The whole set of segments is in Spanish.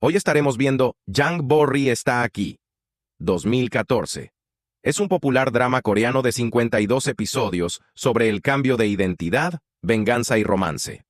Hoy estaremos viendo Jang Bo-ri está aquí, 2014. Es un popular drama coreano de 52 episodios sobre el cambio de identidad, venganza y romance.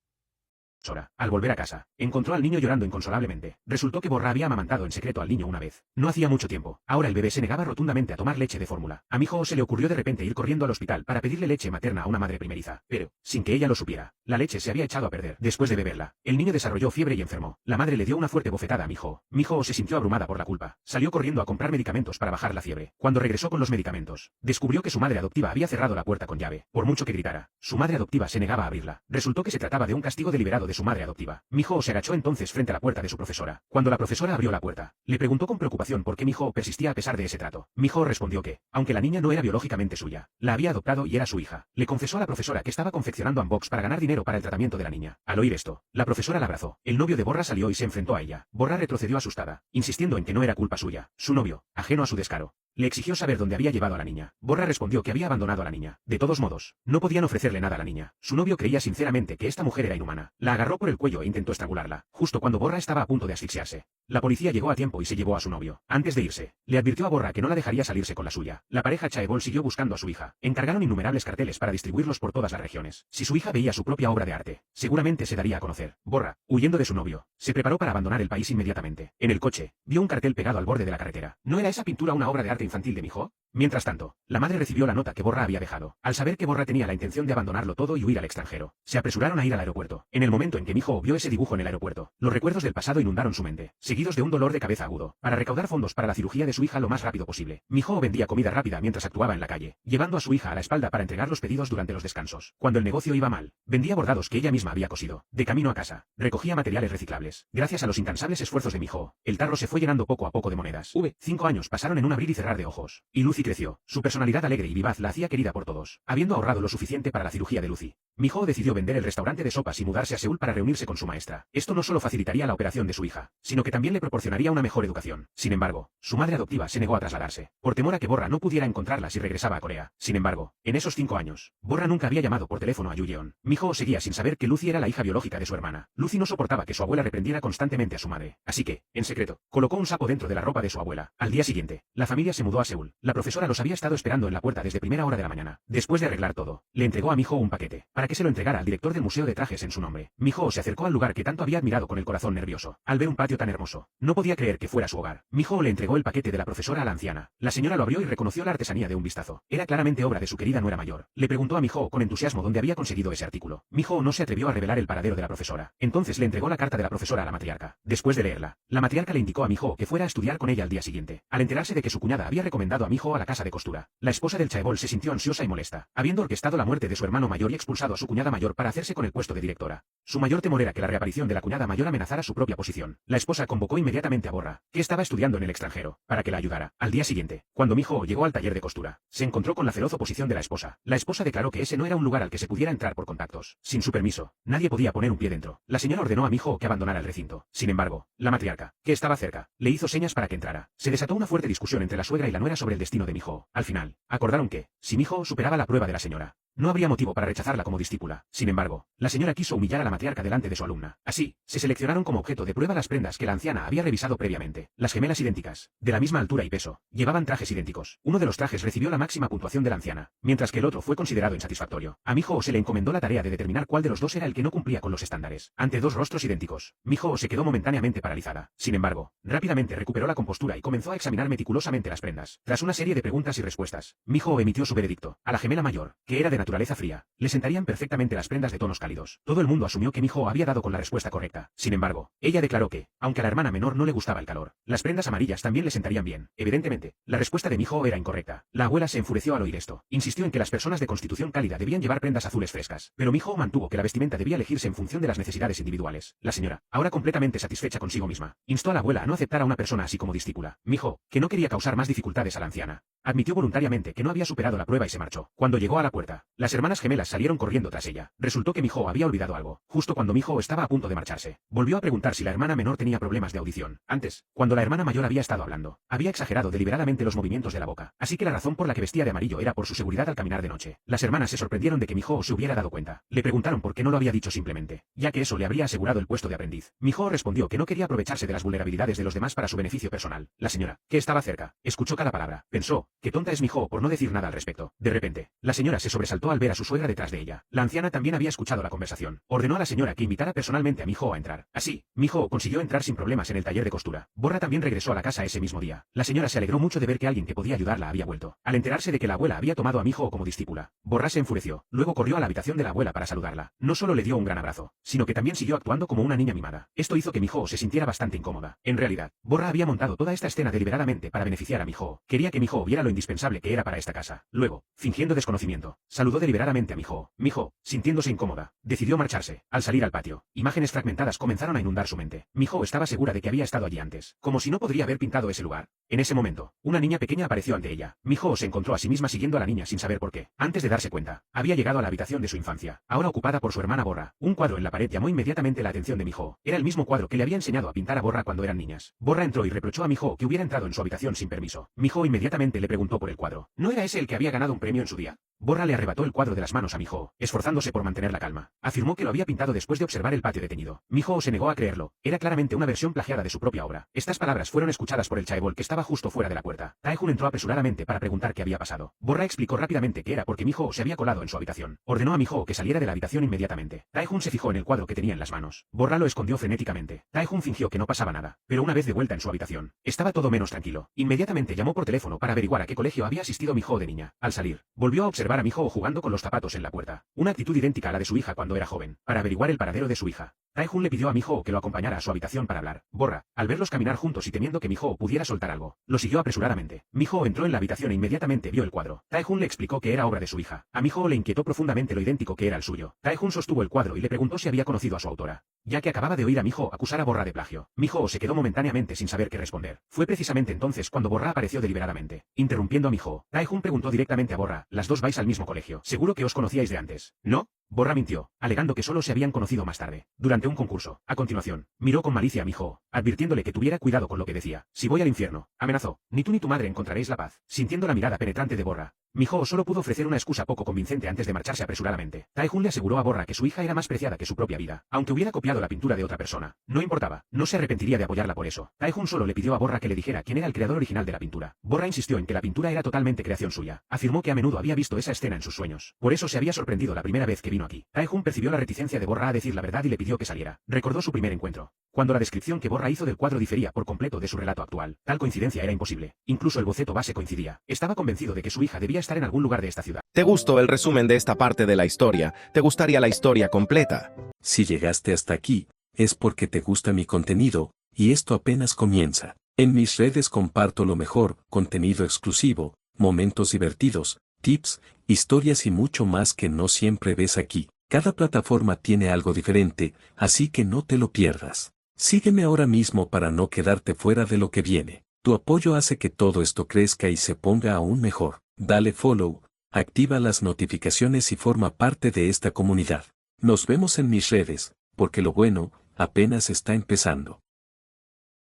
Al volver a casa, encontró al niño llorando inconsolablemente. Resultó que Borra había amamantado en secreto al niño una vez. No hacía mucho tiempo. Ahora el bebé se negaba rotundamente a tomar leche de fórmula. A Miho se le ocurrió de repente ir corriendo al hospital para pedirle leche materna a una madre primeriza. Pero, sin que ella lo supiera, la leche se había echado a perder. Después de beberla, el niño desarrolló fiebre y enfermó. La madre le dio una fuerte bofetada a Miho. Miho se sintió abrumada por la culpa. Salió corriendo a comprar medicamentos para bajar la fiebre. Cuando regresó con los medicamentos, descubrió que su madre adoptiva había cerrado la puerta con llave. Por mucho que gritara, su madre adoptiva se negaba a abrirla. Resultó que se trataba de un castigo deliberado de su madre adoptiva. Miho se agachó entonces frente a la puerta de su profesora. Cuando la profesora abrió la puerta, le preguntó con preocupación por qué Miho persistía a pesar de ese trato. Miho respondió que, aunque la niña no era biológicamente suya, la había adoptado y era su hija. Le confesó a la profesora que estaba confeccionando unbox para ganar dinero para el tratamiento de la niña. Al oír esto, la profesora la abrazó. El novio de Borra salió y se enfrentó a ella. Borra retrocedió asustada, insistiendo en que no era culpa suya. Su novio, ajeno a su descaro, le exigió saber dónde había llevado a la niña. Borra respondió que había abandonado a la niña. De todos modos, no podían ofrecerle nada a la niña. Su novio creía sinceramente que esta mujer era inhumana. La agarró por el cuello e intentó estrangularla, justo cuando Borra estaba a punto de asfixiarse. La policía llegó a tiempo y se llevó a su novio. Antes de irse, le advirtió a Borra que no la dejaría salirse con la suya. La pareja Chaebol siguió buscando a su hija. Encargaron innumerables carteles para distribuirlos por todas las regiones. Si su hija veía su propia obra de arte, seguramente se daría a conocer. Borra, huyendo de su novio, se preparó para abandonar el país inmediatamente. En el coche, vio un cartel pegado al borde de la carretera. ¿No era esa pintura una obra de arte infantil de Miho? Mientras tanto, la madre recibió la nota que Borra había dejado. Al saber que Borra tenía la intención de abandonarlo todo y huir al extranjero, se apresuraron a ir al aeropuerto. En el momento en que Miho vio ese dibujo en el aeropuerto, los recuerdos del pasado inundaron su mente, seguidos de un dolor de cabeza agudo. Para recaudar fondos para la cirugía de su hija lo más rápido posible, Miho vendía comida rápida mientras actuaba en la calle, llevando a su hija a la espalda para entregar los pedidos durante los descansos. Cuando el negocio iba mal, vendía bordados que ella misma había cosido. De camino a casa, recogía materiales reciclables. Gracias a los incansables esfuerzos de Miho, el tarro se fue llenando poco a poco de monedas. 5 años pasaron en un abrir y cerrar de ojos, y Lucy creció. Su personalidad alegre y vivaz la hacía querida por todos. Habiendo ahorrado lo suficiente para la cirugía de Lucy, Miho decidió vender el restaurante de sopas y mudarse a Seúl para reunirse con su maestra. Esto no solo facilitaría la operación de su hija, sino que también le proporcionaría una mejor educación. Sin embargo, su madre adoptiva se negó a trasladarse, por temor a que Borra no pudiera encontrarla si regresaba a Corea. Sin embargo, en esos 5 años, Borra nunca había llamado por teléfono a Yuyeon. Miho seguía sin saber que Lucy era la hija biológica de su hermana. Lucy no soportaba que su abuela reprendiera constantemente a su madre, así que, en secreto, colocó un sapo dentro de la ropa de su abuela. Al día siguiente, la familia se mudó a Seúl. La profesora los había estado esperando en la puerta desde primera hora de la mañana. Después de arreglar todo, le entregó a Miho un paquete, para que se lo entregara al director del museo de trajes en su nombre. Miho se acercó al lugar que tanto había admirado con el corazón nervioso. Al ver un patio tan hermoso, no podía creer que fuera su hogar. Miho le entregó el paquete de la profesora a la anciana. La señora lo abrió y reconoció la artesanía de un vistazo. Era claramente obra de su querida nuera mayor. Le preguntó a Miho con entusiasmo dónde había conseguido ese artículo. Miho no se atrevió a revelar el paradero de la profesora. Entonces le entregó la carta de la profesora a la matriarca. Después de leerla, la matriarca le indicó a Miho que fuera a estudiar con ella al día siguiente. Al enterarse de que su cuñada había recomendado a Miho a la casa de costura, la esposa del chaebol se sintió ansiosa y molesta, habiendo orquestado la muerte de su hermano mayor y expulsado a su cuñada mayor para hacerse con el puesto de directora. Su mayor temor era que la reaparición de la cuñada mayor amenazara su propia posición. La esposa convocó inmediatamente a Borra, que estaba estudiando en el extranjero, para que la ayudara. Al día siguiente, cuando Miho llegó al taller de costura, se encontró con la feroz oposición de la esposa. La esposa declaró que ese no era un lugar al que se pudiera entrar por contactos. Sin su permiso, nadie podía poner un pie dentro. La señora ordenó a Miho que abandonara el recinto. Sin embargo, la matriarca, que estaba cerca, le hizo señas para que entrara. Se desató una fuerte discusión entre la suegra y la nuera sobre el destino de Miho. Al final, acordaron que, si Miho superaba la prueba de la señora, no habría motivo para rechazarla como discípula. Sin embargo, la señora quiso humillar a la matriarca delante de su alumna. Así, se seleccionaron como objeto de prueba las prendas que la anciana había revisado previamente. Las gemelas idénticas, de la misma altura y peso, llevaban trajes idénticos. Uno de los trajes recibió la máxima puntuación de la anciana, mientras que el otro fue considerado insatisfactorio. A Miho se le encomendó la tarea de determinar cuál de los dos era el que no cumplía con los estándares. Ante dos rostros idénticos, Miho se quedó momentáneamente paralizada. Sin embargo, rápidamente recuperó la compostura y comenzó a examinar meticulosamente las prendas. Tras una serie de preguntas y respuestas, Miho emitió su veredicto. A la gemela mayor, que era de naturaleza fría, le sentarían perfectamente las prendas de tonos cálidos. Todo el mundo asumió que Miho había dado con la respuesta correcta. Sin embargo, ella declaró que, aunque a la hermana menor no le gustaba el calor, las prendas amarillas también le sentarían bien. Evidentemente, la respuesta de Miho era incorrecta. La abuela se enfureció al oír esto. Insistió en que las personas de constitución cálida debían llevar prendas azules frescas. Pero Miho mantuvo que la vestimenta debía elegirse en función de las necesidades individuales. La señora, ahora completamente satisfecha consigo misma, instó a la abuela a no aceptar a una persona así como discípula. Miho, que no quería causar más dificultades a la anciana, Admitió voluntariamente que no había superado la prueba y se marchó. Cuando llegó a la puerta, las hermanas gemelas salieron corriendo tras ella. Resultó que Miho había olvidado algo, justo cuando Miho estaba a punto de marcharse. Volvió a preguntar si la hermana menor tenía problemas de audición. Antes, cuando la hermana mayor había estado hablando, había exagerado deliberadamente los movimientos de la boca, así que la razón por la que vestía de amarillo era por su seguridad al caminar de noche. Las hermanas se sorprendieron de que Miho se hubiera dado cuenta. Le preguntaron por qué no lo había dicho simplemente, ya que eso le habría asegurado el puesto de aprendiz. Miho respondió que no quería aprovecharse de las vulnerabilidades de los demás para su beneficio personal. La señora, que estaba cerca, escuchó cada palabra. Pensó, qué tonta es Miho por no decir nada al respecto. De repente, la señora se sobresaltó al ver a su suegra detrás de ella. La anciana también había escuchado la conversación. Ordenó a la señora que invitara personalmente a Miho a entrar. Así, Miho consiguió entrar sin problemas en el taller de costura. Borra también regresó a la casa ese mismo día. La señora se alegró mucho de ver que alguien que podía ayudarla había vuelto. Al enterarse de que la abuela había tomado a Miho como discípula, Borra se enfureció. Luego corrió a la habitación de la abuela para saludarla. No solo le dio un gran abrazo, sino que también siguió actuando como una niña mimada. Esto hizo que Miho se sintiera bastante incómoda. En realidad, Borra había montado toda esta escena deliberadamente para beneficiar a Miho. Quería que Miho viera lo indispensable que era para esta casa. Luego, fingiendo desconocimiento, saludó deliberadamente a Miho. Miho, sintiéndose incómoda, decidió marcharse. Al salir al patio, imágenes fragmentadas comenzaron a inundar su mente. Miho estaba segura de que había estado allí antes, como si no podría haber pintado ese lugar. En ese momento, una niña pequeña apareció ante ella. Miho se encontró a sí misma siguiendo a la niña sin saber por qué. Antes de darse cuenta, había llegado a la habitación de su infancia, ahora ocupada por su hermana Borra. Un cuadro en la pared llamó inmediatamente la atención de Miho. Era el mismo cuadro que le había enseñado a pintar a Borra cuando eran niñas. Borra entró y reprochó a Miho que hubiera entrado en su habitación sin permiso. Miho inmediatamente le preguntó por el cuadro. ¿No era ese el que había ganado un premio en su día? Borra le arrebató el cuadro de las manos a Miho, esforzándose por mantener la calma. Afirmó que lo había pintado después de observar el patio deteñido. Miho se negó a creerlo. Era claramente una versión plagiada de su propia obra. Estas palabras fueron escuchadas por el chaebol que estaba justo fuera de la puerta. Taejun entró apresuradamente para preguntar qué había pasado. Borra explicó rápidamente que era porque Miho se había colado en su habitación. Ordenó a Miho que saliera de la habitación inmediatamente. Taejun se fijó en el cuadro que tenía en las manos. Borra lo escondió frenéticamente. Taejun fingió que no pasaba nada, pero una vez de vuelta en su habitación, estaba todo menos tranquilo. Inmediatamente llamó por teléfono para averiguar a qué colegio había asistido Miho de niña. Al salir, volvió a observar a Miho jugando con los zapatos en la puerta. Una actitud idéntica a la de su hija cuando era joven. Para averiguar el paradero de su hija, Taejun le pidió a Miho que lo acompañara a su habitación para hablar. Borra, al verlos caminar juntos y temiendo que Miho pudiera soltar algo, lo siguió apresuradamente. Miho entró en la habitación e inmediatamente vio el cuadro. Taejun le explicó que era obra de su hija. A Miho le inquietó profundamente lo idéntico que era el suyo. Taejun sostuvo el cuadro y le preguntó si había conocido a su autora, ya que acababa de oír a Miho acusar a Borra de plagio. Miho se quedó momentáneamente sin saber qué responder. Fue precisamente entonces cuando Borra apareció deliberadamente, interrumpiendo a Miho. Taejun preguntó directamente a Borra: «Las dos vais al mismo colegio. Seguro que os conocíais de antes, ¿no?» Borra mintió, alegando que solo se habían conocido más tarde, durante un concurso. A continuación, miró con malicia a Miho, advirtiéndole que tuviera cuidado con lo que decía. «Si voy al infierno», amenazó, «ni tú ni tu madre encontraréis la paz». Sintiendo la mirada penetrante de Borra, Miho solo pudo ofrecer una excusa poco convincente antes de marcharse apresuradamente. Taejun le aseguró a Borra que su hija era más preciada que su propia vida. Aunque hubiera copiado la pintura de otra persona, no importaba, no se arrepentiría de apoyarla por eso. Taejun solo le pidió a Borra que le dijera quién era el creador original de la pintura. Borra insistió en que la pintura era totalmente creación suya. Afirmó que a menudo había visto esa escena en sus sueños. Por eso se había sorprendido la primera vez que vino aquí. Taejun percibió la reticencia de Borra a decir la verdad y le pidió que saliera. Recordó su primer encuentro, cuando la descripción que Borra hizo del cuadro difería por completo de su relato actual. Tal coincidencia era imposible. Incluso el boceto base coincidía. Estaba convencido de que su hija debía estar en algún lugar de esta ciudad. ¿Te gustó el resumen de esta parte de la historia? ¿Te gustaría la historia completa? Si llegaste hasta aquí, es porque te gusta mi contenido, y esto apenas comienza. En mis redes comparto lo mejor, contenido exclusivo, momentos divertidos, tips, historias y mucho más que no siempre ves aquí. Cada plataforma tiene algo diferente, así que no te lo pierdas. Sígueme ahora mismo para no quedarte fuera de lo que viene. Tu apoyo hace que todo esto crezca y se ponga aún mejor. Dale follow, activa las notificaciones y forma parte de esta comunidad. Nos vemos en mis redes, porque lo bueno apenas está empezando.